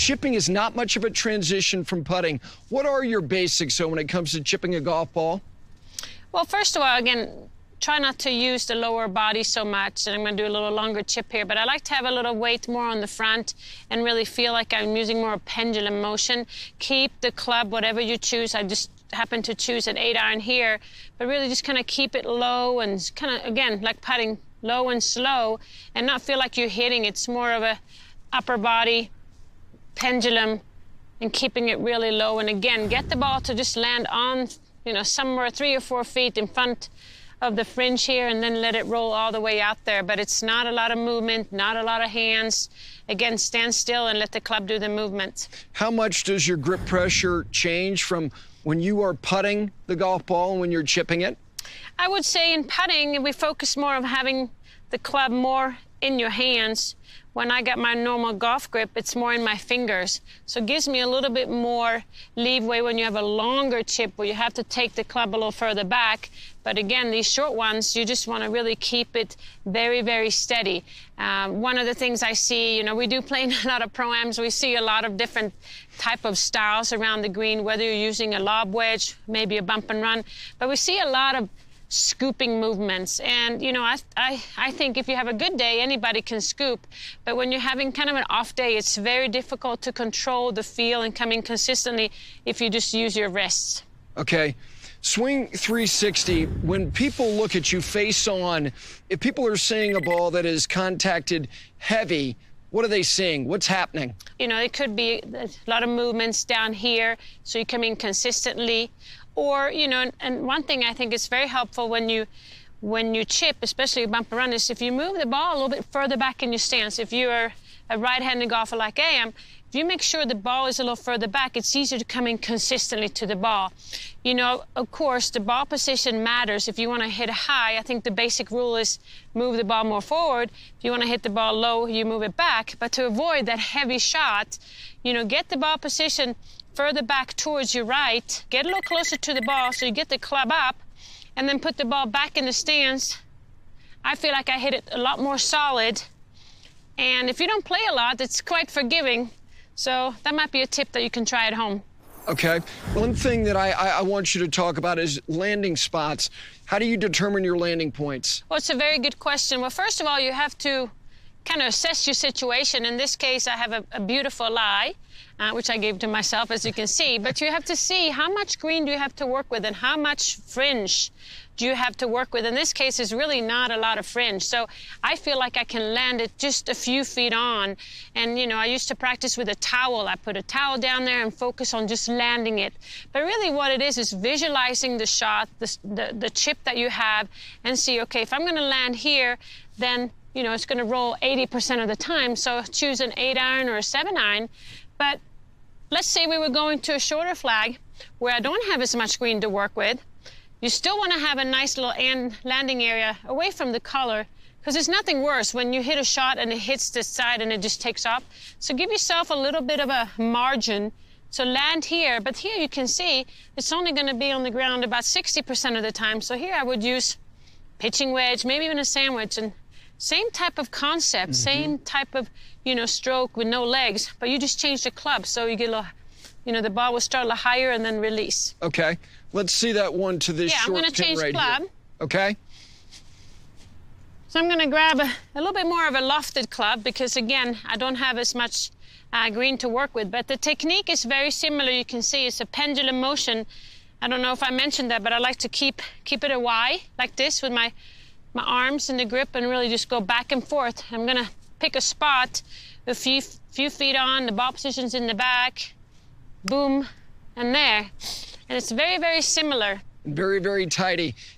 chipping is not much of a transition from putting. What are your basics, so when it comes to chipping a golf ball? Well, first of all, again, try not to use the lower body so much, and I'm going to do a little longer chip here, but I like to have a little weight more on the front and really feel like I'm using more pendulum motion. Keep the club, whatever you choose. I just happen to choose an 8-iron here, but really just kind of keep it low and kind of, again, like putting, low and slow, and not feel like you're hitting. It's more of a upper body pendulum and keeping it really low. And again, get the ball to just land on, you know, somewhere 3 or 4 feet in front of the fringe here, and then let it roll all the way out there. But it's not a lot of movement, not a lot of hands. Again, stand still and let the club do the movement. How much does your grip pressure change from when you are putting the golf ball and when you're chipping it? I would say in putting, we focus more on having the club more in your hands. When I got my normal golf grip, it's more in my fingers. So it gives me a little bit more leeway when you have a longer chip where you have to take the club a little further back. But again, these short ones, you just want to really keep it very, very steady. One of the things I see, you know, we do play in a lot of pro-ams. We see a lot of different type of styles around the green, whether you're using a lob wedge, maybe a bump and run. But we see a lot of scooping movements, and you know, I think if you have a good day, anybody can scoop, but when you're having kind of an off day, it's very difficult to control the feel and come in consistently if you just use your wrists. Okay, swing 360. When people look at you face on, if people are seeing a ball that is contacted heavy, what are they seeing? What's happening? You know, it could be a lot of movements down here, so you come in consistently. Or, you know, and one thing I think is very helpful when you chip, especially a bump and run, is if you move the ball a little bit further back in your stance. If you're a right-handed golfer like I am, if you make sure the ball is a little further back, it's easier to come in consistently to the ball. You know, of course, the ball position matters. If you want to hit high, I think the basic rule is move the ball more forward. If you want to hit the ball low, you move it back. But to avoid that heavy shot, you know, get the ball position further back towards your right, get a little closer to the ball so you get the club up, and then put the ball back in the stance. I feel like I hit it a lot more solid. And if you don't play a lot, it's quite forgiving. So that might be a tip that you can try at home. Okay. One thing that I want you to talk about is landing spots. How do you determine your landing points? Well, it's a very good question. Well, first of all, you have to kind of assess your situation. In this case, I have a beautiful lie, which I gave to myself, as you can see. But you have to see how much green do you have to work with and how much fringe do you have to work with. In this case, it's really not a lot of fringe. So I feel like I can land it just a few feet on. And, you know, I used to practice with a towel. I put a towel down there and focus on just landing it. But really what it is visualizing the shot, the chip that you have, and see, okay, if I'm going to land here, then, you know, it's going to roll 80% of the time. So choose an 8-iron or a 7-iron. But let's say we were going to a shorter flag where I don't have as much green to work with. You still want to have a nice little landing area away from the color, because there's nothing worse when you hit a shot and it hits this side and it just takes off. So give yourself a little bit of a margin. So land here, but here you can see it's only going to be on the ground about 60% of the time. So here I would use pitching wedge, maybe even a sandwich, and same type of concept, same type of, you know, stroke with no legs, but you just change the club so you get a little, you know, the ball will start a little higher and then release. Okay, let's see that one to this short pin right here. Yeah, I'm going to change the club. Okay. So I'm going to grab a little bit more of a lofted club because, again, I don't have as much green to work with. But the technique is very similar. You can see it's a pendulum motion. I don't know if I mentioned that, but I like to keep it a Y like this with my arms in the grip and really just go back and forth. I'm going to pick a spot a few feet on, the ball position's in the back, boom, and there. And it's very, very similar. Very, very tidy.